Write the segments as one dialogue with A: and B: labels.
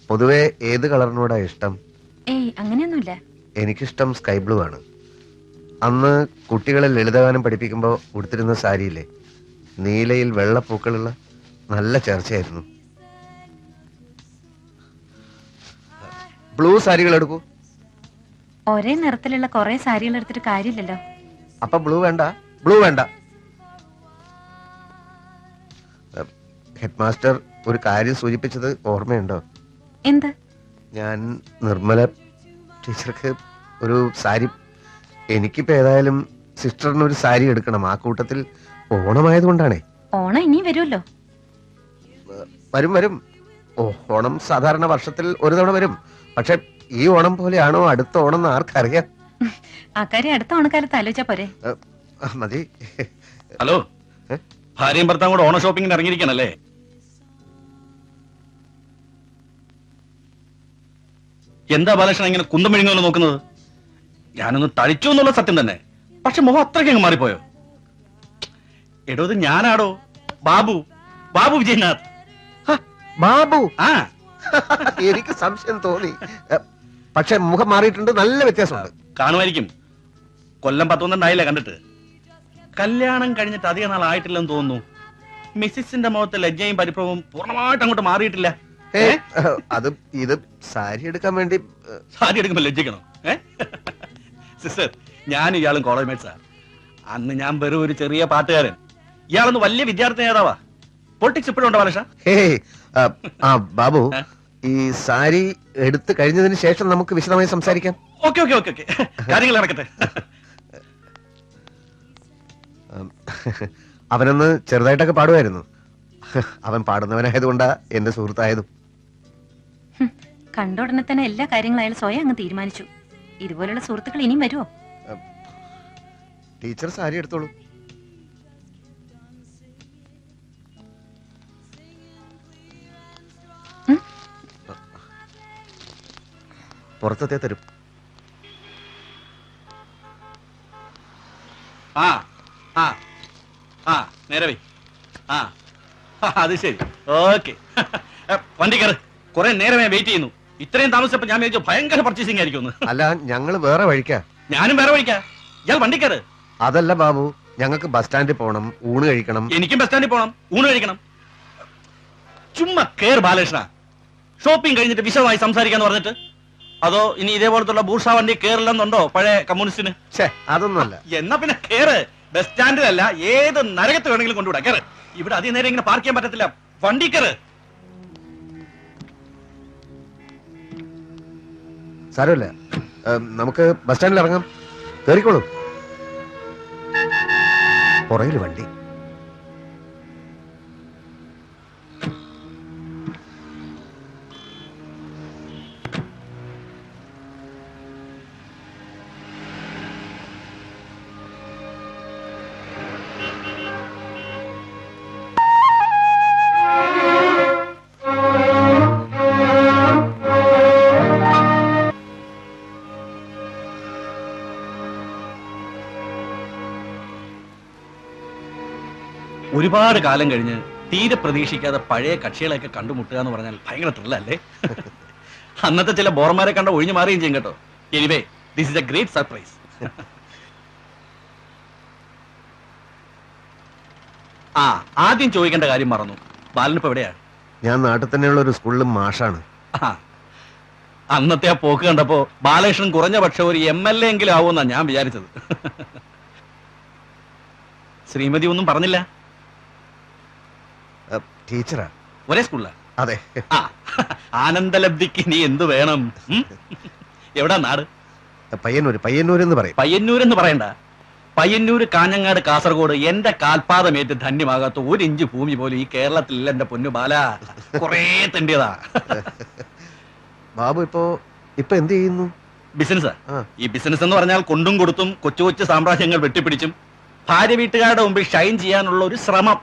A: പൊതുവെ ഏത് കളറിനോടാ ഇഷ്ടം?
B: ഏയ് അങ്ങനെയൊന്നുമില്ല.
A: എനിക്കിഷ്ടം സ്കൈ ബ്ലൂ ആണ്. അന്ന് കുട്ടികളെ ലളിതഗാനം പഠിപ്പിക്കുമ്പോൾ ഉടുത്തിരുന്ന സാരിയില്ലേ, നീലയിൽ വെള്ളപ്പൂക്കളുള്ള നല്ല ചർച്ചയായിരുന്നു. ബ്ലൂ സാരികൾ എടുക്കൂ.
B: ഒരേ നിറത്തിലുള്ള കുറെ സാരികൾ എടുത്തിട്ട് കാര്യമില്ലല്ലോ.
A: അപ്പൊ ബ്ലൂ വേണ്ട, ബ്ലൂ വേണ്ട. ഹെഡ് മാസ്റ്റർ ഒരു കാര്യം സൂചിപ്പിച്ചത് ഓർമ്മയുണ്ടോ?
B: എന്ത്?
A: ഞാൻ നിർമ്മല ടീച്ചർക്ക് ഒരു സാരി, എനിക്കിപ്പോ ഏതായാലും സിസ്റ്ററിനൊരു സാരി എടുക്കണം. ആ കൂട്ടത്തിൽ ഓണമായതുകൊണ്ടാണേ.
B: ഓണം ഇനിയും വരുമല്ലോ.
A: വരും വരും. ഓണം സാധാരണ വർഷത്തിൽ ഒരു തവണ വരും. പക്ഷെ ഈ ഓണം പോലെയാണോ അടുത്ത ഓണം എന്ന് ആർക്കറിയാം?
B: അക്കാര്യം അടുത്ത ഓണക്കാലത്ത് ആലോചിച്ചാ പോരെ.
A: മതി.
C: ഹലോ, ഭാര്യയും ഭർത്താവും കൂടെ ഓണ ഷോപ്പിങ്ങിന് ഇറങ്ങിയിരിക്കണല്ലേ? എന്താ ബാലകൃഷ്ണൻ ഇങ്ങനെ കുന്തം മെഴുങ്ങുന്നു നോക്കുന്നത്? ഞാനൊന്ന് തളിച്ചു എന്നുള്ള സത്യം തന്നെ, പക്ഷെ മുഖം അത്രയ്ക്ക് അങ്ങ് മാറിപ്പോയോ? എടോ, ഇത് ഞാനാടോ, ബാബു, ബാബു വിജയനാഥ്.
A: ബാബു?
C: ആ,
A: എനിക്ക് സംശയം തോന്നി. പക്ഷെ മുഖം മാറിയിട്ടുണ്ട്, നല്ല വ്യത്യാസമുണ്ട്.
C: കാണുമായിരിക്കും. കൊല്ലം 11 കണ്ടിട്ട്. കല്യാണം കഴിഞ്ഞിട്ട് അധികം നാൾ ആയിട്ടില്ലെന്ന് തോന്നുന്നു. മിസ്സിന്റെ മുഖത്ത് ലജ്ജയും പരിഭ്രമവും പൂർണ്ണമായിട്ട് അങ്ങോട്ട് മാറിയിട്ടില്ല.
A: അത് ഇത് സാരി എടുക്കാൻ വേണ്ടി.
C: സാരി എടുക്കുമ്പോ ലജ്ജിക്കണോ? സിസ്റ്റർ, ഞാൻ ഇയാളും കോളേജ് മേറ്റ്സാ. അന്ന് ഞാൻ വെറും ഒരു ചെറിയ പാട്ടുകാരൻ, ഇയാളൊന്ന് വലിയ വിദ്യാർത്ഥി നേതാവാ. പൊളിറ്റിക്സ് ഇപ്പോഴും ഉണ്ടോ ബാലകൃഷ്ണ?
A: ബാബു, ഈ സാരി എടുത്തു കഴിഞ്ഞതിന് ശേഷം നമുക്ക് വിശദമായി സംസാരിക്കാം.
C: ഓക്കെ ഓക്കെ ഓക്കെ ഓക്കെ, കാര്യങ്ങൾ നടക്കട്ടെ.
A: അവനൊന്ന് ചെറുതായിട്ടൊക്കെ പാടുമായിരുന്നു. അവൻ പാടുന്നവനായതുകൊണ്ടാ എന്റെ സുഹൃത്തായതും.
B: കണ്ട ഉടനെ തന്നെ എല്ലാ കാര്യങ്ങളും അയാൾ സ്വയം അങ്ങ് തീരുമാനിച്ചു. ഇതുപോലുള്ള സുഹൃത്തുക്കൾ ഇനിയും വരുമോ?
A: ടീച്ചർ സാരി എടുത്തോളൂ. പുറത്തത്തെ തരും.
C: ആ ആ ആ, നേരെ വൈ. ആ, അത് ശരി. ഓക്കെ, വണ്ടി കയറ്. കുറെ നേരമേ വെയിറ്റ് ചെയ്യുന്നു. ഇത്രയും താമസിച്ചപ്പോ ഞാൻ വിചാരിച്ചു ഭയങ്കര പർച്ചേസിംഗ് ആയിരിക്കും.
A: അല്ല, ഞങ്ങള് വേറെ വഴിക്കാ.
C: ഞാനും വേറെ വഴിക്കാ. ഇയാൾ വണ്ടി കയറ്.
A: അതല്ല ബാബു, ഞങ്ങൾക്ക് ബസ് സ്റ്റാൻഡിൽ പോകണം, ഊണ് കഴിക്കണം.
C: എനിക്കും ബസ് സ്റ്റാൻഡിൽ പോകണം, ഊണ് കഴിക്കണം. ചുമ്മാ കേറ് ബാലകൃഷ്ണ. ഷോപ്പിംഗ് കഴിഞ്ഞിട്ട് വിശദമായി സംസാരിക്കാന്ന് പറഞ്ഞിട്ട്. അതോ ഇനി ഇതേപോലത്തുള്ള ബൂർഷാ വണ്ടി കേറില്ലെന്നുണ്ടോ പഴയ കമ്മ്യൂണിസ്റ്റിന്?
A: അതൊന്നുമല്ല.
C: എന്നാ പിന്നെ കേറ്. ബസ് സ്റ്റാൻഡിലല്ല, ഏത് നരകത്ത് വേണമെങ്കിലും കൊണ്ടുവിടാം. കേറ്. ഇവിടെ അധികം നേരം ഇങ്ങനെ പാർക്ക് ചെയ്യാൻ പറ്റത്തില്ല. വണ്ടി കയറ്.
A: സാരമില്ല, നമുക്ക് ബസ് സ്റ്റാൻഡിൽ ഇറങ്ങാം. കേറിക്കോളൂ. പുറകില് വണ്ടി.
C: ഒരുപാട് കാലം കഴിഞ്ഞ് തീരെ പ്രതീക്ഷിക്കാതെ പഴയ കക്ഷികളെയൊക്കെ കണ്ടുമുട്ടുക എന്ന് പറഞ്ഞാൽ ഭയങ്കര ത്രില്ലല്ലേ? അന്നത്തെ ചില ബോർമാരെ കണ്ട ഒഴിഞ്ഞു മാറുകയും ചെയ്യും കേട്ടോ. Anyway, this is A great surprise. ആ, ആദ്യം ചോദിക്കേണ്ട കാര്യം മറന്നു. ബാലനിപ്പോ എവിടെയാ?
A: ഞാൻ നാട്ടിൽ തന്നെയുള്ള ഒരു സ്കൂളിലും മാഷാണ്.
C: അന്നത്തെ ആ പോക്ക് കണ്ടപ്പോ ബാലകൃഷ്ണൻ കുറഞ്ഞ പക്ഷം ഒരു MLA എങ്കിലും ആവുമെന്നാ ഞാൻ വിചാരിച്ചത്. ശ്രീമതി ഒന്നും പറഞ്ഞില്ല?
A: ടീച്ചറാ.
C: ഒരേ സ്കൂളിലാ?
A: അതെ.
C: ആനന്ദലബ്ധിക്ക് നീ എന്ത് വേണം? എവിടാ നാട്?
A: പയ്യന്നൂര്. പയ്യന്നൂർ എന്ന് പറയും.
C: പയ്യന്നൂരെന്ന് പറയണ്ട. പയ്യന്നൂര്, കാഞ്ഞങ്ങാട്, കാസർഗോഡ് എന്റെ കാൽപാദമേറ്റ് ധന്യമാകാത്ത 1 ഇഞ്ച് ഭൂമി പോലും ഈ കേരളത്തിലില്ല എന്റെ പൊന്നു ബാല. കൊറേ തെണ്ടിയതാ.
A: ബാബു ഇപ്പൊ എന്ത് ചെയ്യുന്നു?
C: ബിസിനസ്. ഈ ബിസിനസ് എന്ന് പറഞ്ഞാൽ കൊണ്ടും കൊടുത്തും കൊച്ചു കൊച്ചു സാമ്രാജ്യങ്ങൾ വെട്ടിപ്പിടിച്ചും ഭാര്യ വീട്ടുകാരുടെ മുമ്പിൽ ഷൈൻ ചെയ്യാനുള്ള ഒരു ശ്രമം.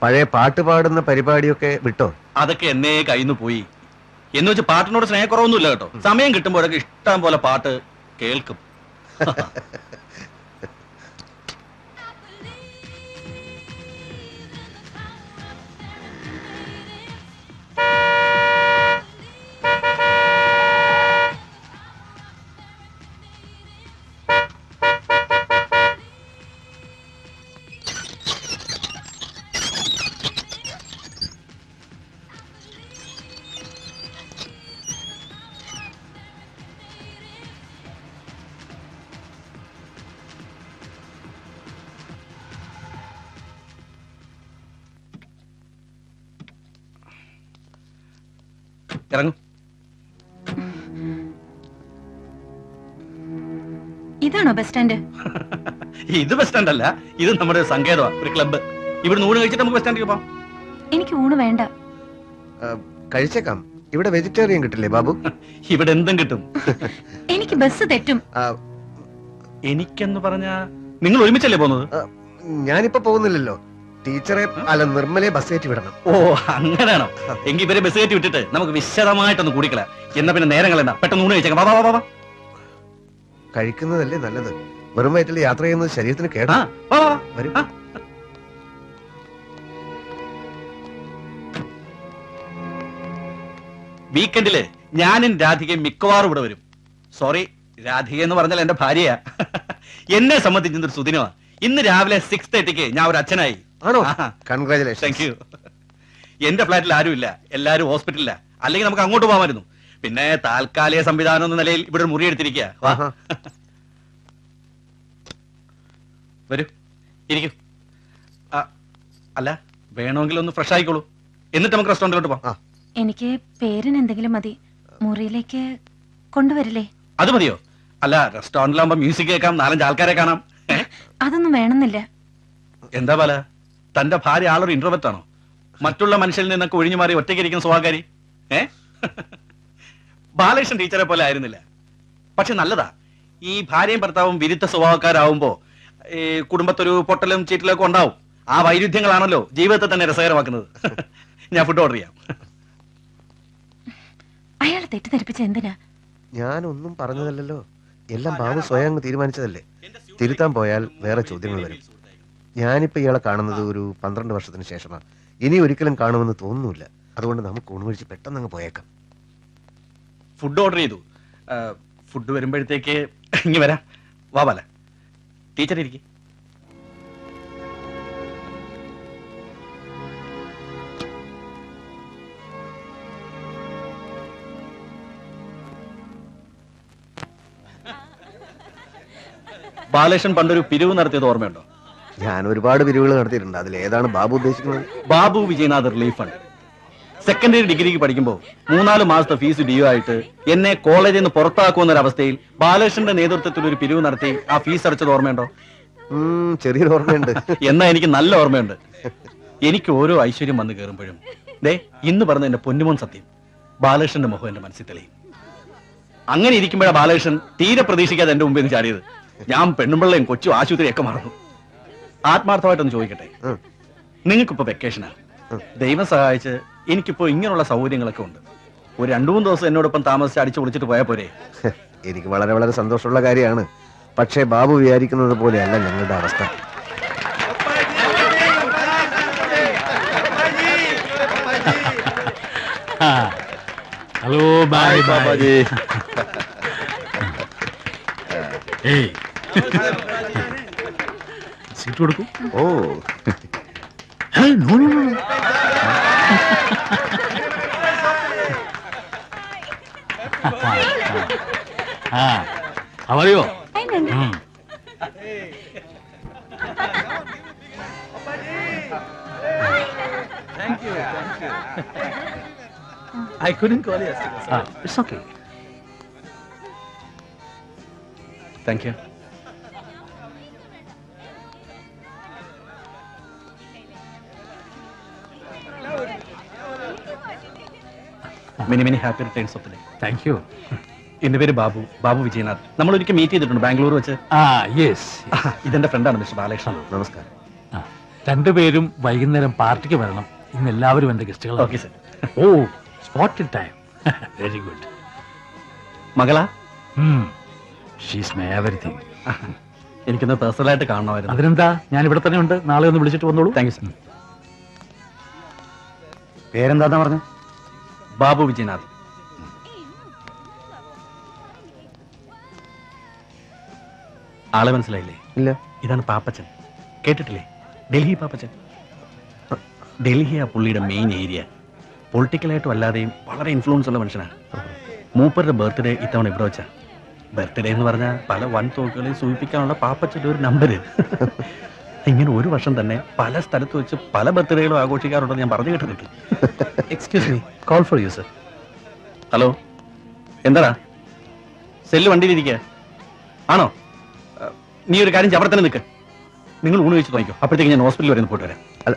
A: പഴയ പാട്ട് പാടുന്ന പരിപാടിയൊക്കെ വിട്ടോ?
C: അതൊക്കെ എന്നേ കയ്യിന്ന് പോയി. എന്ന് വെച്ച് പാട്ടിനോട് സ്നേഹക്കുറവൊന്നുമില്ല കേട്ടോ. സമയം കിട്ടുമ്പോഴൊക്കെ ഇഷ്ടം പോലെ പാട്ട് കേൾക്കും. ഇറങ്ങും.
B: ഇതാണോ ബസ് സ്റ്റാൻഡ്?
C: ഇത് ബസ് സ്റ്റാൻഡ് അല്ല, ഇത് നമ്മുടെ സങ്കേതമാണ്, ഒരു ക്ലബ്ബ്. ഇവിടെ ഊണ് കഴിച്ചിട്ട് നമുക്ക് ബസ് സ്റ്റാൻഡിൽ പോവാം.
B: എനിക്ക് ഊണ് വേണ്ട.
A: കഴിച്ചേക്കാം. ഇവിടെ വെജിറ്റേറിയൻ കിട്ടില്ലേ ബാബു?
C: ഇവിടെ എന്തും കിട്ടും.
B: എനിക്ക് ബസ് തെറ്റും.
C: എനിക്കെന്ന് പറഞ്ഞാ നിങ്ങൾ ഒരുമിച്ചല്ലേ പോകുന്നത്?
A: ഞാനിപ്പോ പോകുന്നില്ലല്ലോ. ടീച്ചറെ അല്ല നിർമ്മലയെ ബസ് കയറ്റി വിടണം.
C: ഓ അങ്ങനെയാണോ? എങ്കിൽ ഇവരെ ബസ് കയറ്റി വിട്ടിട്ട് നമുക്ക് വിശദമായിട്ടൊന്ന് കൂടിക്കള. എന്നാ പിന്നെ നേരം കളയണ്ട, പെട്ടെന്ന് ഊണ് കഴിച്ചേക്കാം. വാ വാ വാ.
A: കഴിക്കുന്നതല്ലേ നല്ലത്. വെറും വയറ്റിൽ യാത്ര ചെയ്യുന്നത് ശരീരത്തിന് കേടാ. വരും.
C: വീക്കെൻഡില് ഞാനും രാധികയും മിക്കവാറും ഇവിടെ വരും. സോറി, രാധിക എന്ന് പറഞ്ഞാൽ എന്റെ ഭാര്യയാ. എന്നെ സംബന്ധിച്ചൊരു സുദിനമാ. ഇന്ന് രാവിലെ 6:30 ഞാൻ ഒരു അച്ഛനായി.
A: ആണോ? കൺഗ്രാചുലേഷൻ.
C: Thank you. എന്റെ ഫ്ലാറ്റിൽ ആരുമില്ല, എല്ലാരും ഹോസ്പിറ്റലില്ല. അല്ലെങ്കിൽ നമുക്ക് അങ്ങോട്ട് പോകാമായിരുന്നു. പിന്നെ താൽക്കാലിക സംവിധാനം എന്ന നിലയിൽ ഇവിടെ ഒരു മുറി എടുത്തിരിക്കുക. വരൂ, ഇരിക്കൂ. അല്ല, വേണമെങ്കിൽ ഒന്ന് ഫ്രഷ് ആയിക്കോളൂ, എന്നിട്ട് നമുക്ക് റെസ്റ്റോറന്റിലോട്ട് പോവാം.
B: എനിക്ക് പേരിന് എന്തെങ്കിലും മതി. മുറിയിലേക്ക് കൊണ്ടുവരില്ലേ?
C: അത് മതിയോ? അല്ല, റെസ്റ്റോറന്റിലാകുമ്പോ മ്യൂസിക് കേൾക്കാം, 4-5 ആൾക്കാരെ കാണാം.
B: അതൊന്നും വേണമെന്നില്ല.
C: എന്താ പല, തന്റെ ഭാര്യ ആളൊരു ഇന്റർവെറ്റ് ആണോ? മറ്റുള്ള മനുഷ്യരിൽ നിന്നൊക്കെ ഒഴിഞ്ഞു മാറി ഒറ്റയ്ക്കിരിക്കുന്ന സ്വഭാവക്കാരി. ബാലകൃഷ്ണൻ ടീച്ചറെ പോലെ ആയിരുന്നില്ല. പക്ഷെ നല്ലതാ, ഈ ഭാര്യയും ഭർത്താവും വിരുദ്ധ സ്വഭാവക്കാരാവുമ്പോ കുടുംബത്തൊരു പൊട്ടലും ചീറ്റലൊക്കെ ഉണ്ടാവും. ആ വൈരുദ്ധ്യങ്ങളാണല്ലോ ജീവിതത്തെ തന്നെ രസകരമാക്കുന്നത്. ഞാൻ ഫുഡ് ഓർഡർ ചെയ്യാം.
B: അയാളെ തെറ്റിദ്ധരിപ്പിച്ച എന്തിനാ?
A: ഞാനൊന്നും പറഞ്ഞതല്ലോ. എല്ലാം ബാബു സ്വയം അങ്ങ് തീരുമാനിച്ചതല്ലേ. തിരുത്താൻ പോയാൽ വേറെ ചോദ്യങ്ങൾ വരും. ഞാനിപ്പോ ഇയാളെ കാണുന്നത് ഒരു 12 വർഷത്തിന് ശേഷമാണ്. ഇനി ഒരിക്കലും കാണുമെന്ന് തോന്നുന്നില്ല. അതുകൊണ്ട് നമുക്ക് ഊണുകഴിച്ച് പെട്ടെന്ന് അങ്ങ് പോയേക്കാം.
C: ഫുഡ് ഓർഡർ ചെയ്തു. ഫുഡ് വരുമ്പോഴത്തേക്ക് ഇങ്ങി വരാം. വാ ബാല, ടീച്ചർ ഇരിക്കും. ബാലകൃഷ്ണൻ പണ്ടൊരു പിരിവ് നടത്തിയത് ഓർമ്മയുണ്ടോ?
A: ഞാൻ ഒരുപാട് പിരിവുകൾ നടത്തിയിട്ടുണ്ട്. അതിൽ ഏതാണ് ബാബു ഉദ്ദേശിക്കുന്നത്?
C: Babu Vijayanath relief fund. Secondary ഡിഗ്രിക്ക് പഠിക്കുമ്പോൾ 3-4 മാസത്തെ ഫീസ് ഡ്യൂ ആയിട്ട് എന്നെ കോളേജിൽ നിന്ന് പുറത്താക്കുന്ന ഒരു അവസ്ഥയിൽ ബാലകൃഷ്ണന്റെ നേതൃത്വത്തിൽ ഒരു പിരിവ് നടത്തി ആ ഫീസ് അടച്ചത് ഓർമ്മയുണ്ടോ?
A: ചെറിയൊരു ഓർമ്മയുണ്ട്.
C: എന്നാ എനിക്ക് നല്ല ഓർമ്മയുണ്ട്. എനിക്ക് ഓരോ ഐശ്വര്യം വന്ന് കയറുമ്പോഴും ദേ ഇന്ന് പറഞ്ഞ എന്റെ പൊന്നുമോൻ സത്യം, ബാലകൃഷ്ണന്റെ മുഖം എന്റെ മനസ്സിൽ തെളിയും. അങ്ങനെ ഇരിക്കുമ്പോഴാണ് ബാലകൃഷ്ണൻ തീരെ പ്രതീക്ഷിക്കാതെ എന്റെ മുമ്പിൽ നിന്ന് ചാടിയത്. ഞാൻ പെണ്ണുമ്പിള്ളയും കൊച്ചു ആശുപത്രിയൊക്കെ മറന്നു. ആത്മാർത്ഥമായിട്ടൊന്ന് ചോദിക്കട്ടെ, നിങ്ങൾക്കിപ്പോ വെക്കേഷനാ. ദൈവം സഹായിച്ച് എനിക്കിപ്പോ ഇങ്ങനെയുള്ള സൗകര്യങ്ങളൊക്കെ ഉണ്ട്. ഒരു 2-3 ദിവസം എന്നോടൊപ്പം താമസിച്ച് അടിച്ചു പൊളിച്ചിട്ട് പോയാൽ പോരെ?
A: എനിക്ക് വളരെ വളരെ സന്തോഷമുള്ള കാര്യമാണ്. പക്ഷേ ബാബു വിചാരിക്കുന്നത് പോലെയല്ല ഞങ്ങളുടെ അവസ്ഥ.
D: Hello, by Babaji. സീറ്റ് കൊടുക്കൂ.
A: Oh,
D: no no no. അവരെയോ?
C: I couldn't call you yesterday.
D: It's okay.
C: Thank you. Many happy returns of the day.
D: Thank you.
C: എന്റെ പേര് ബാബു, ബാബു വിജയനാഥ്. നമ്മൾ ഒരിക്കൽ മീറ്റ് ചെയ്തിട്ടുണ്ട് ബാംഗ്ലൂർ വെച്ച്.
D: യെസ്.
C: ഇതെന്റെ ഫ്രണ്ടാണ് മിസ്റ്റർ ബാലകൃഷ്ണൻ.
A: നമസ്കാരം.
D: രണ്ടുപേരും വൈകുന്നേരം പാർട്ടിക്ക് വരണം. ഇന്ന് എല്ലാവരും എന്റെ ഗസ്റ്റുകളാണ്.
C: Okay sir.
D: Oh, spot time. Very good.
C: മകളാ?
D: She's my everything.
C: എനിക്കൊന്ന് പേഴ്സണലായിട്ട് കാണണമായിരുന്നു.
D: അതിനെന്താ, ഞാൻ ഇവിടെ തന്നെ ഉണ്ട്. നാളെ ഒന്ന് വിളിച്ചിട്ട് വന്നോളൂ.
C: Thank you sir.
A: പേരെന്താ പറഞ്ഞു?
C: ബാബു വിജയനാഥ്. ആളെ മനസ്സിലായില്ലേ?
A: ഇല്ല.
C: ഇതാണ് പാപ്പച്ചൻ. കേട്ടിട്ടില്ലേ? ഡൽഹി പാപ്പച്ചൻ. ഡൽഹിയാ പുള്ളിയുടെ മെയിൻ ഏരിയ. പൊളിറ്റിക്കലായിട്ടും അല്ലാതെയും വളരെ ഇൻഫ്ലുവൻസ് ഉള്ള മനുഷ്യനാണ്. മൂപ്പരുടെ ബർത്ത്ഡേ ഇത്തവണ ഇവിടെ വെച്ചാ. ബർത്ത്ഡേ എന്ന് പറഞ്ഞാൽ പല വൻ തോക്കുകളെയും സൂചിപ്പിക്കാനുള്ള പാപ്പച്ചന്റെ ഒരു നമ്പര്. ഇങ്ങനെ ഒരു വർഷം തന്നെ പല സ്ഥലത്ത് വെച്ച് പല ബർത്ത്ഡേകളും ആഘോഷിക്കാറുണ്ടെന്ന് ഞാൻ പറഞ്ഞു കേട്ടിട്ടുണ്ട്. Excuse me, call for you sir. Hello, എന്താടാ? സെല്ല് വണ്ടിയിലിരിക്കുക ആണോ? നീ ഒരു കാര്യം അവിടെ തന്നെ നിൽക്ക്. നിങ്ങൾ ഊണ് കഴിച്ച് തുടങ്ങിക്കോ. അപ്പോഴത്തേക്ക് ഞാൻ ഹോസ്പിറ്റലിൽ വരെ ഒന്ന് പോയിട്ട് വരാം.
A: അല്ല